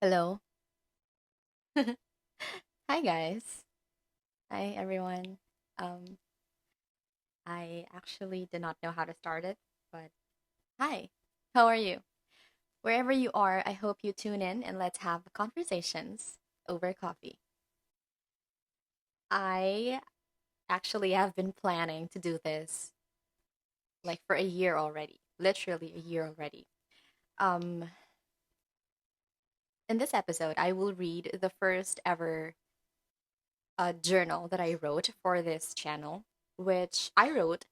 Hello. Hi guys. Hi everyone. Um I actually did not know how to start it, but hi. How are you? Wherever you are, I hope you tune in and let's have conversations over coffee. I actually have been planning to do this like for a year already. Literally a year already. Um in this episode, I will read the first ever journal that I wrote for this channel, which I wrote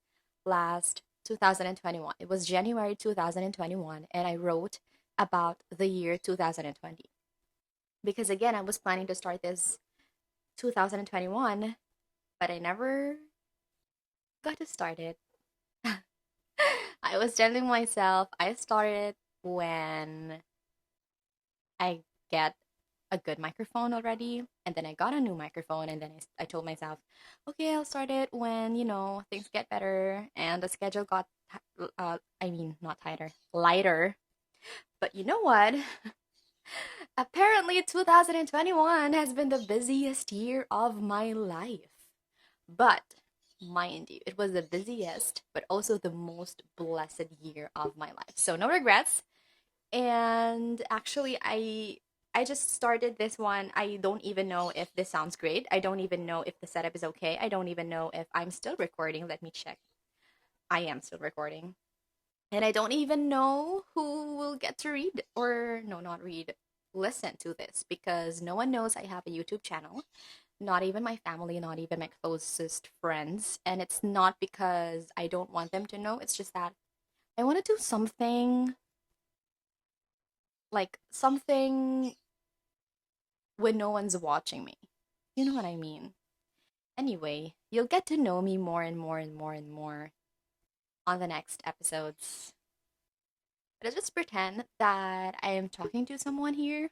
last 2021. It was January 2021, and I wrote about the year 2020. Because again, I was planning to start this 2021, but I never got to start it. I was telling myself I started when I get a good microphone already, and then I got a new microphone, and then I told myself, okay, I'll start it when things get better and the schedule got I mean, not tighter, lighter. But you know what? Apparently 2021 has been the busiest year of my life. But mind you, it was the busiest but also the most blessed year of my life, so no regrets. And actually, I just started this one. I don't even know if this sounds great. I don't even know if the setup is okay. I don't even know if I'm still recording. Let me check. I am still recording. And I don't even know who will get to read, or no, not read, listen to this, because no one knows I have a YouTube channel. Not even my family, not even my closest friends. And it's not because I don't want them to know. It's just that I want to do something, like something when no one's watching me. You know what I mean? Anyway, you'll get to know me more and more and more and more on the next episodes. But I just pretend that I am talking to someone here.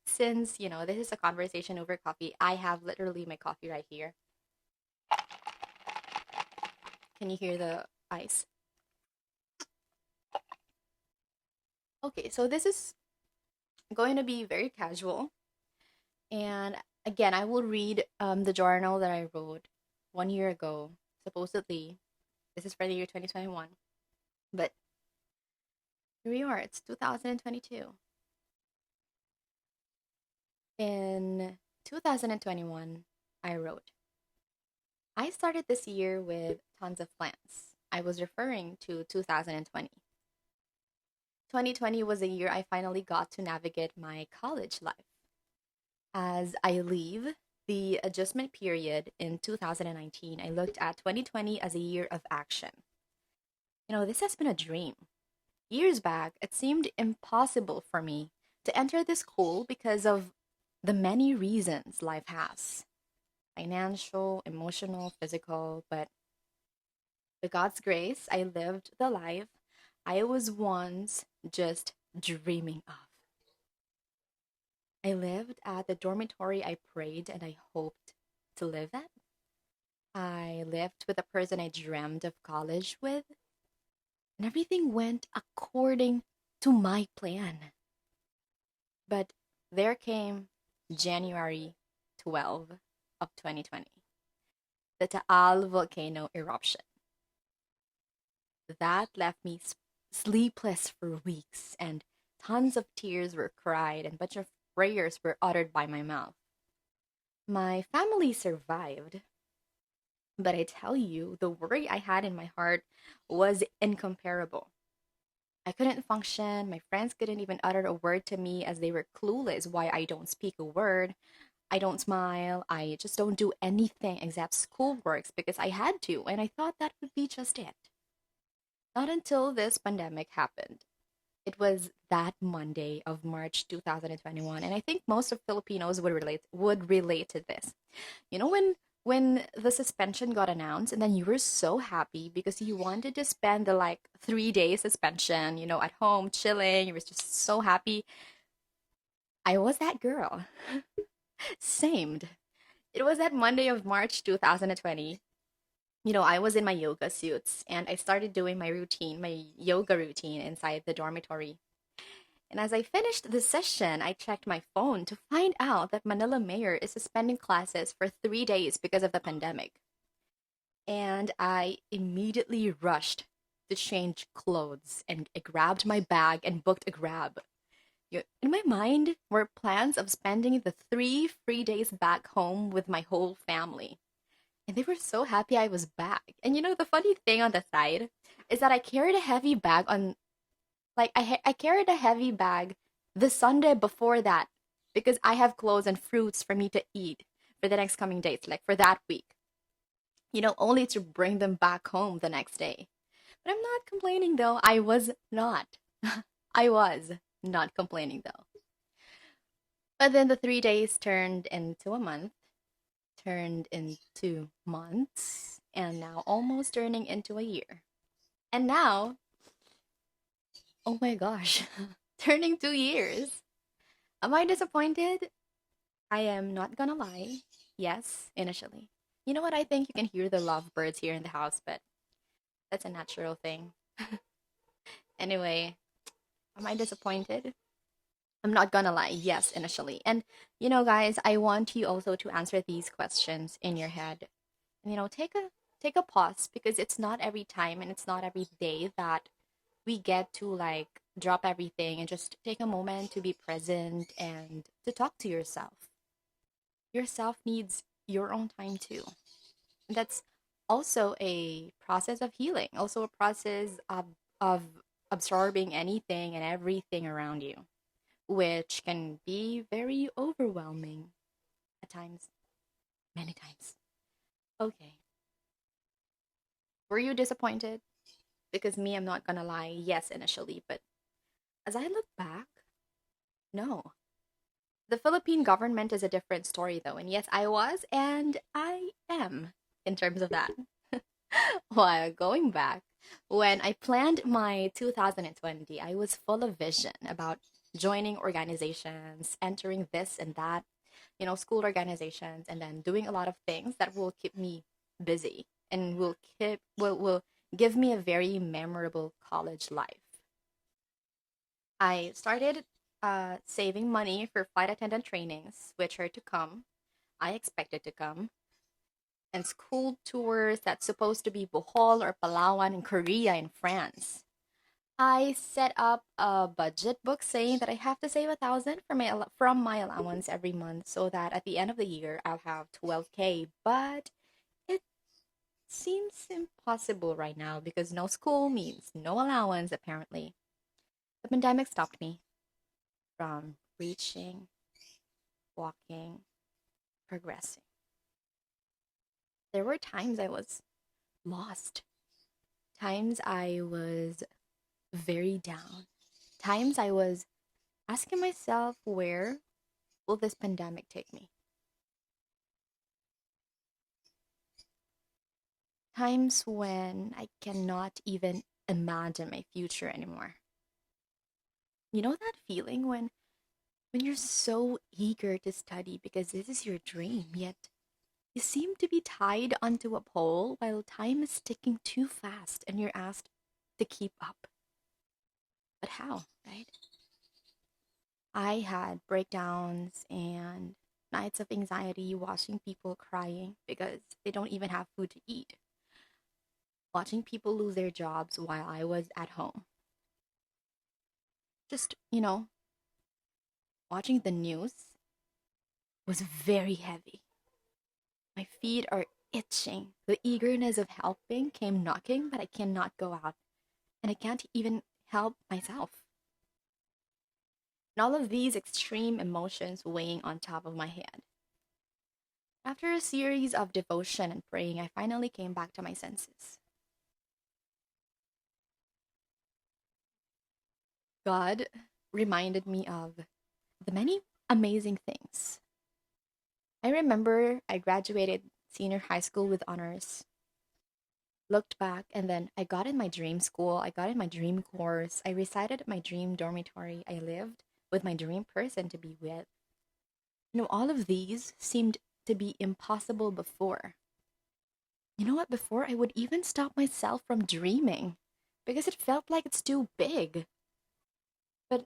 Since, this is a conversation over coffee, I have literally my coffee right here. Can you hear the ice? Okay, so this is going to be very casual. And again, I will read the journal that I wrote 1 year ago. Supposedly, this is for the year 2021. But here we are, it's 2022. In 2021, I wrote, I started this year with tons of plans. I was referring to 2020. 2020 was a year I finally got to navigate my college life. As I leave the adjustment period in 2019, I looked at 2020 as a year of action. This has been a dream. Years back, it seemed impossible for me to enter this school because of the many reasons life has: financial, emotional, physical. But by God's grace, I lived the life I was once just dreaming of. I lived at the dormitory I prayed and I hoped to live at. I lived with the person I dreamed of college with, and everything went according to my plan. But there came January 12th of 2020, the Taal volcano eruption. That left me sleepless for weeks, and tons of tears were cried, and a bunch of prayers were uttered by my mouth. My family survived, but I tell you, the worry I had in my heart was incomparable. I couldn't function. My friends couldn't even utter a word to me as they were clueless why I don't speak a word. I don't smile. I just don't do anything except schoolworks because I had to, and I thought that would be just it. Not until this pandemic happened. It was that Monday of March 2021, and I think most of Filipinos would relate to this. When the suspension got announced, and then you were so happy because you wanted to spend the like 3 day suspension, at home chilling. You were just so happy. I was that girl. Samed. It was that Monday of March 2020. I was in my yoga suits and I started doing my yoga routine inside the dormitory. And as I finished the session, I checked my phone to find out that Manila Mayor is suspending classes for 3 days because of the pandemic. And I immediately rushed to change clothes and I grabbed my bag and booked a grab. In my mind were plans of spending the 3 free days back home with my whole family. And they were so happy I was back. And the funny thing on the side is that I carried a heavy bag on, like, I carried a heavy bag the Sunday before that because I have clothes and fruits for me to eat for the next coming days, like for that week, only to bring them back home the next day. But I'm not complaining though. I was not. I was not complaining though. But then the 3 days turned into a month, turned into months, and now almost turning into a year. And now, oh my gosh, turning 2 years. Am I disappointed? I am not gonna lie. Yes, initially. You know what? I think you can hear the lovebirds here in the house, but that's a natural thing. Anyway, am I disappointed? I'm not gonna lie. Yes, initially. And guys, I want you also to answer these questions in your head. And take a pause because it's not every time and it's not every day that we get to like drop everything and just take a moment to be present and to talk to yourself. Yourself needs your own time too. And that's also a process of healing, also a process of absorbing anything and everything around you, which can be very overwhelming at times, many times. Okay. Were you disappointed? Because me, I'm not gonna lie, yes, initially, but as I look back, no. The Philippine government is a different story though, and yes, I was and I am in terms of that. While going back, when I planned my 2020, I was full of vision about joining organizations, entering this and that, school organizations, and then doing a lot of things that will keep me busy and will give me a very memorable college life. I started saving money for flight attendant trainings, which are to come. I expected to come, and school tours that's supposed to be Bohol or Palawan in Korea and France. I set up a budget book saying that I have to save 1,000 from my allowance every month so that at the end of the year I'll have 12K. But it seems impossible right now because no school means no allowance apparently. The pandemic stopped me from reaching, walking, progressing. There were times I was lost, times I was very down, times I was asking myself, where will this pandemic take me? Times when I cannot even imagine my future anymore. You know that feeling when you're so eager to study because this is your dream, yet you seem to be tied onto a pole while time is ticking too fast and you're asked to keep up. But how, right? I had breakdowns and nights of anxiety watching people crying because they don't even have food to eat, watching people lose their jobs while I was at home. Just, watching the news was very heavy. My feet are itching. The eagerness of helping came knocking, but I cannot go out. And I can't even help myself. And all of these extreme emotions weighing on top of my head. After a series of devotion and praying, I finally came back to my senses. God reminded me of the many amazing things. I remember I graduated senior high school with honors, looked back, and then I got in my dream school, I got in my dream course, I resided at my dream dormitory, I lived with my dream person to be with. All of these seemed to be impossible before. You know what? Before, I would even stop myself from dreaming because it felt like it's too big. But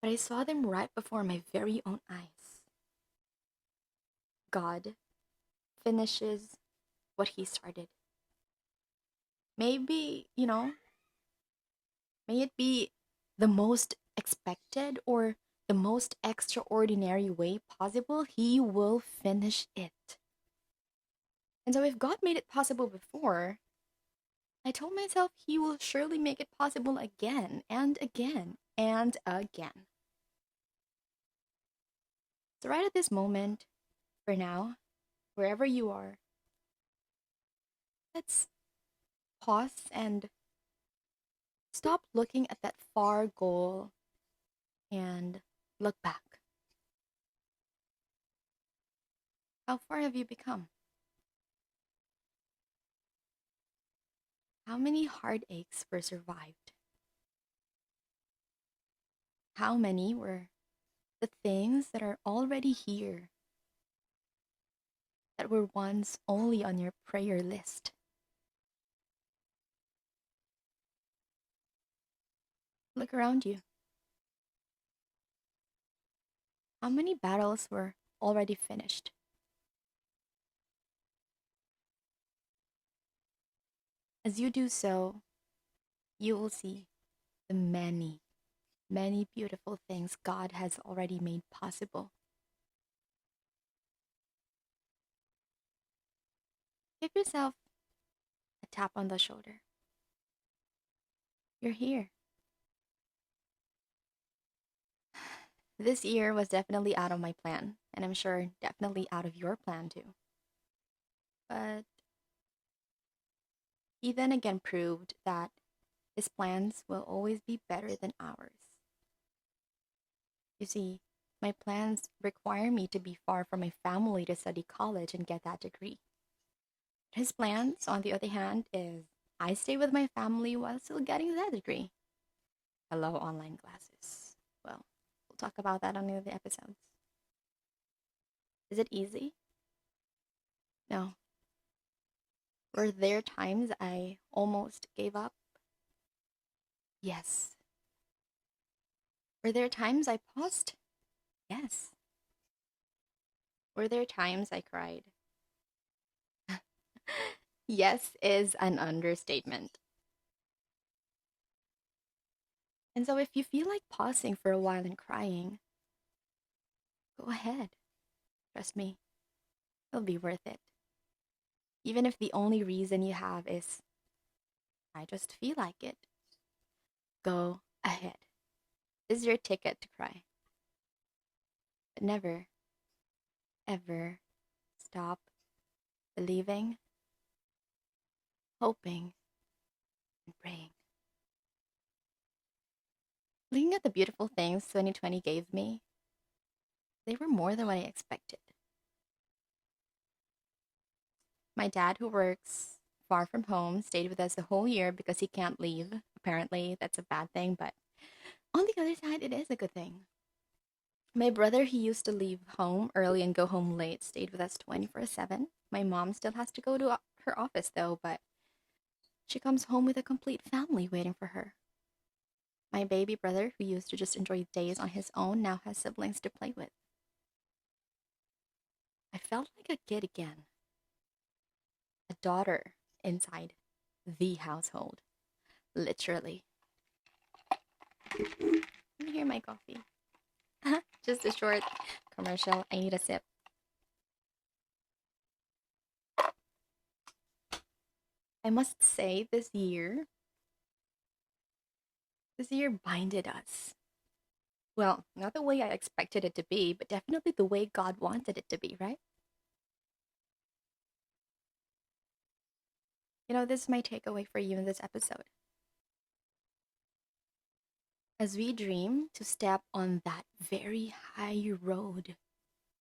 but I saw them right before my very own eyes. God finishes what He started. Maybe, may it be the most expected or the most extraordinary way possible, He will finish it. And so, if God made it possible before, I told myself He will surely make it possible again and again and again. So, right at this moment, for now, wherever you are, let's pause and stop looking at that far goal and look back. How far have you become? How many heartaches were survived? How many were the things that are already here that were once only on your prayer list? Look around you. How many battles were already finished? As you do so, you will see the many, many beautiful things God has already made possible. Give yourself a tap on the shoulder. You're here. This year was definitely out of my plan, and I'm sure definitely out of your plan too. But he then again proved that his plans will always be better than ours. You see, my plans require me to be far from my family to study college and get that degree. His plans, on the other hand, is I stay with my family while still getting that degree. Hello, online classes. Well, we'll talk about that on the other episodes. Is it easy? No. Were there times I almost gave up? Yes. Were there times I paused? Yes. Were there times I cried? Yes is an understatement. And so if you feel like pausing for a while and crying, go ahead. Trust me, it'll be worth it. Even if the only reason you have is, I just feel like it, go ahead. This is your ticket to cry. But never, ever stop believing, hoping, and praying. Looking at the beautiful things 2020 gave me, they were more than what I expected. My dad, who works far from home, stayed with us the whole year because he can't leave. Apparently, that's a bad thing, but on the other side, it is a good thing. My brother, he used to leave home early and go home late, stayed with us 24/7. My mom still has to go to her office though, but she comes home with a complete family waiting for her. My baby brother, who used to just enjoy days on his own, now has siblings to play with. I felt like a kid again, a daughter inside the household, literally. Let me hear my coffee. Just a short commercial. I need a sip. I must say, this year binded us. Well, not the way I expected it to be, but definitely the way God wanted it to be, right? This is my takeaway for you in this episode. As we dream to step on that very high road,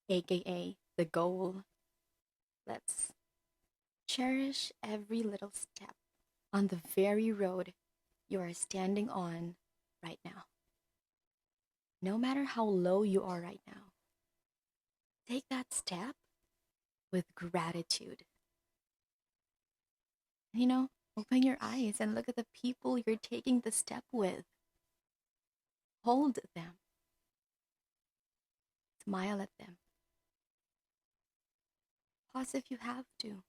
aka the goal, let's cherish every little step on the very road you are standing on right now. No matter how low you are right now, take that step with gratitude. Open your eyes and look at the people you're taking the step with. Hold them. Smile at them. Pause if you have to.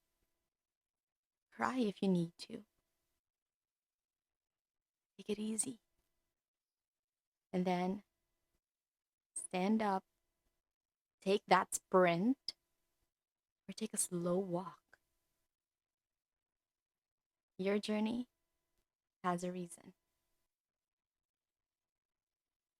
Cry if you need to. Take it easy. And then stand up, take that sprint, or take a slow walk. Your journey has a reason.